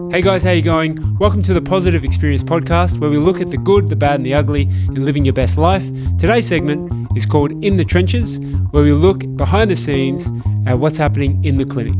Hey guys, how you going? Welcome to the Positive Experience podcast, where we look at the good, the bad and the ugly in living your best life. Today's segment is called In the Trenches, where we look behind the scenes at what's happening in the clinic.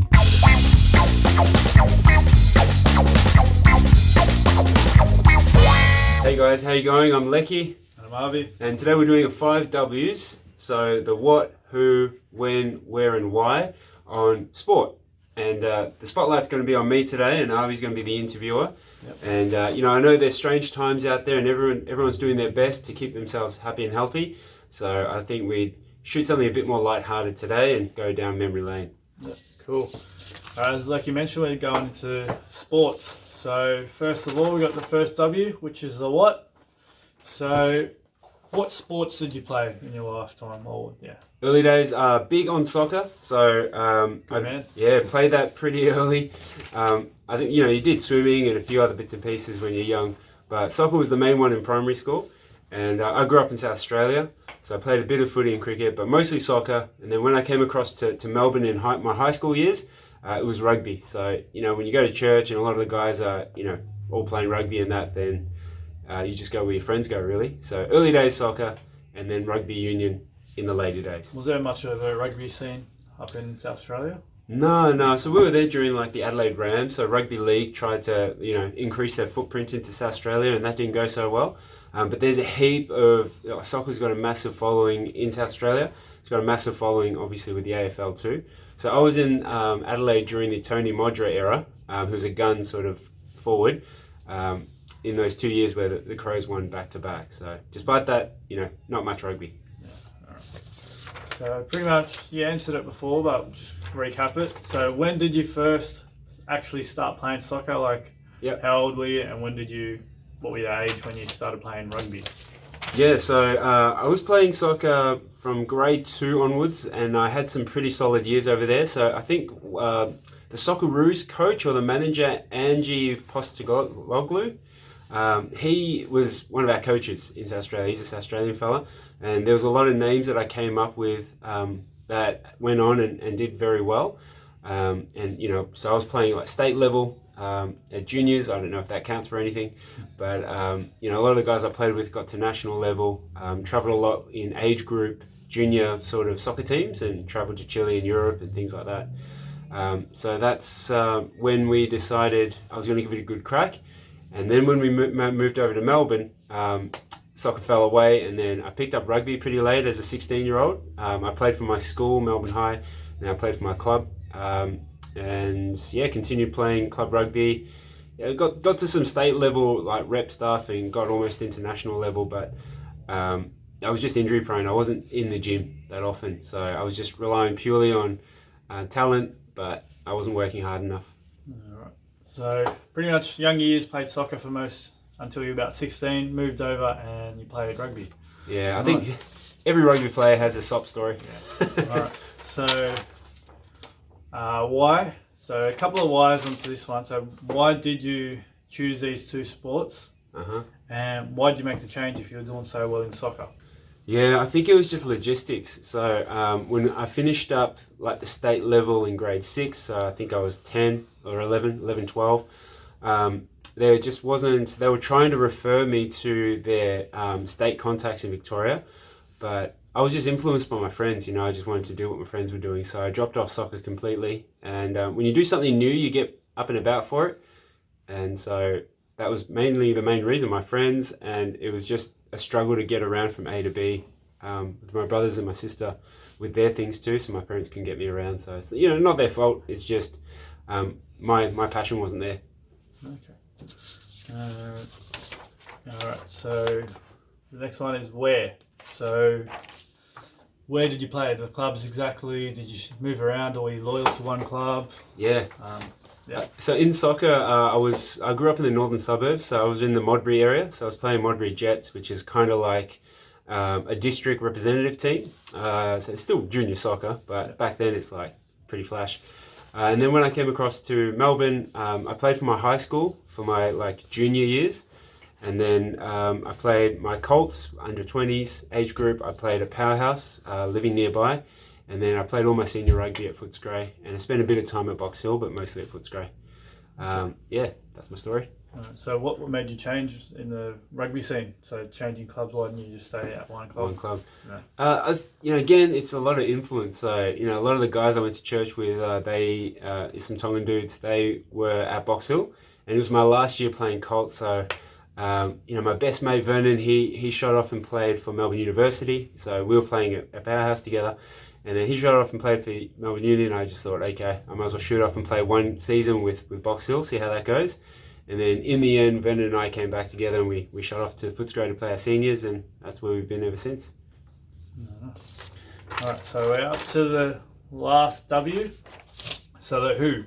Hey guys, how you going? I'm Lecky. And I'm Avi. And today we're doing a 5 W's, so the what, who, when, where and why on sport. And the spotlight's going to be on me today, and Avi's going to be the interviewer. Yep. And I know there's strange times out there, and everyone's doing their best to keep themselves happy and healthy. So I think we'd shoot something a bit more lighthearted today and go down memory lane. Yep. Cool. As like you mentioned, we're going into sports. So first of all, we got the first W, which is the what. So what sports did you play in your lifetime? Early days, big on soccer. So I played that pretty early. I think you did swimming and a few other bits and pieces when you're young, but soccer was the main one in primary school. And I grew up in South Australia, so I played a bit of footy and cricket, but mostly soccer. And then when I came across to Melbourne in my high school years, it was rugby. So when you go to church and a lot of the guys are all playing rugby and that, then you just go where your friends go, really. So early days soccer, and then rugby union in the later days. Was there much of a rugby scene up in South Australia? No. So we were there during the Adelaide Rams. So rugby league tried to increase their footprint into South Australia, and that didn't go so well. But there's a heap of soccer's got a massive following in South Australia. It's got a massive following, obviously, with the AFL too. So I was in Adelaide during the Tony Modra era, who was a gun sort of forward. In those 2 years where the Crows won back-to-back. So despite that, not much rugby. Yeah, all right. So pretty much, you answered it before, but just recap it. So when did you first actually start playing soccer? How old were you, and what were your age when you started playing rugby? Yeah, so I was playing soccer from grade 2 onwards, and I had some pretty solid years over there. So I think the Socceroos coach or the manager, Angie Postecoglou, he was one of our coaches in South Australia. He's a South Australian fella, and there was a lot of names that I came up with that went on and did very well. So I was playing state level at juniors. I don't know if that counts for anything, but a lot of the guys I played with got to national level. Traveled a lot in age group junior sort of soccer teams, and traveled to Chile and Europe and things like that. So that's when we decided I was going to give it a good crack. And then when we moved over to Melbourne, soccer fell away, and then I picked up rugby pretty late as a 16-year-old. I played for my school, Melbourne High, and I played for my club. Continued playing club rugby. Got to some state level rep stuff and got almost international level, but I was just injury prone. I wasn't in the gym that often, so I was just relying purely on talent, but I wasn't working hard enough. All right. So pretty much young years, played soccer for most until you were about 16, moved over and you played rugby. Yeah, nice. I think every rugby player has a sob story. Yeah. All right. So why? So a couple of whys onto this one. So why did you choose these two sports? And why did you make the change if you were doing so well in soccer? Yeah, I think it was just logistics. So when I finished up the state level in grade 6, so I think I was 10 or 11, 12, there just wasn't, they were trying to refer me to their state contacts in Victoria, but I was just influenced by my friends. I just wanted to do what my friends were doing, so I dropped off soccer completely. And when you do something new, you get up and about for it. And so that was mainly the main reason, my friends, and it was just a struggle to get around from A to B with my brothers and my sister with their things too, so my parents can get me around. So it's not their fault. It's just my passion wasn't there. Okay. All right. So the next one is where. So where did you play? The clubs exactly? Did you move around, or were you loyal to one club? Yeah. Yeah. So in soccer, I grew up in the northern suburbs, so I was in the Modbury area. So I was playing Modbury Jets, which is kind of like a district representative team. So it's still junior soccer, but back then it's pretty flash. And then when I came across to Melbourne, I played for my high school for my junior years. And then I played my Colts under 20s age group. I played at Powerhouse, living nearby. And then I played all my senior rugby at Footscray, and I spent a bit of time at Box Hill, but mostly at Footscray. Yeah, that's my story. So what made you change in the rugby scene? So changing clubs, why didn't you just stay at one club? One club. No. Again, it's a lot of influence. So, a lot of the guys I went to church with, some Tongan dudes, they were at Box Hill, and it was my last year playing Colts. So, my best mate Vernon, he shot off and played for Melbourne University. So we were playing at Powerhouse together, and then he shot off and played for Melbourne Uni. And I just thought, okay, I might as well shoot off and play one season with Box Hill, see how that goes. And then in the end, Vernon and I came back together, and we shot off to Footscray to play our seniors, and that's where we've been ever since. Nice. All right, so we're up to the last W. So the who.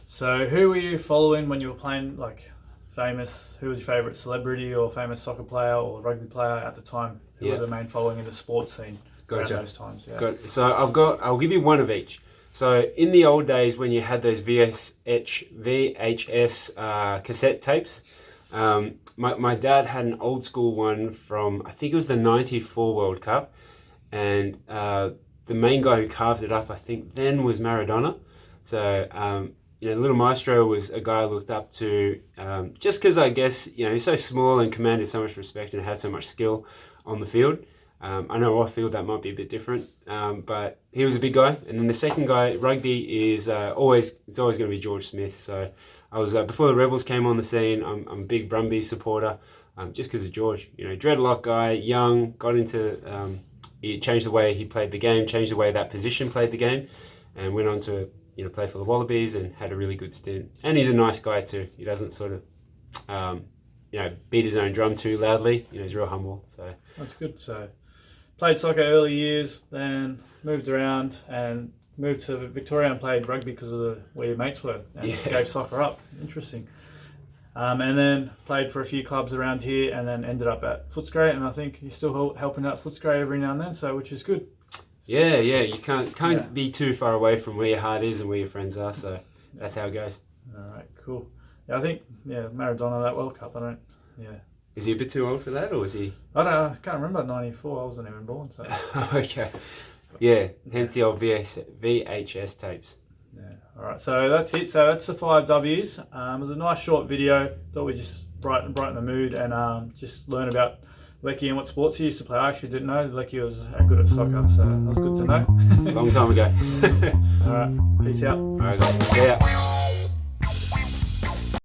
So who were you following when you were playing, like famous? Who was your favourite celebrity or famous soccer player or rugby player at the time? Who were the main following in the sports scene around those times? Yeah. So I'll give you one of each. So in the old days when you had those VHS cassette tapes, my dad had an old school one from, I think it was the 94 World Cup, and the main guy who carved it up, I think then, was Maradona. So, Little Maestro was a guy I looked up to, just because I guess, he's so small and commanded so much respect and had so much skill on the field. I know off field that might be a bit different, but he was a big guy. And then the second guy, rugby, is always going to be George Smith. So I was before the Rebels came on the scene. I'm a big Brumbies supporter, just because of George. Dreadlock guy, young, got into. He changed the way he played the game, changed the way that position played the game, and went on to play for the Wallabies and had a really good stint. And he's a nice guy too. He doesn't sort of beat his own drum too loudly. He's real humble. So that's good. So played soccer early years, then moved around and moved to Victoria and played rugby because of where your mates were, and gave soccer up. Interesting. And then played for a few clubs around here, and then ended up at Footscray, and I think you're still helping out Footscray every now and then, so which is good. Yeah, you can't be too far away from where your heart is and where your friends are, so that's how it goes. All right, cool. Yeah, I think Maradona, that World Cup, Is he a bit too old for that, or was he? I don't know. I can't remember. 94. I wasn't even born. So. Okay. Yeah. Hence the old VHS tapes. Yeah. All right. So that's it. So that's the 5 Ws. It was a nice short video. Thought we just brighten the mood and just learn about Lecky and what sports he used to play. I actually didn't know Lecky was good at soccer, so that was good to know. Long time ago. All right. Peace out. All right, guys. See ya.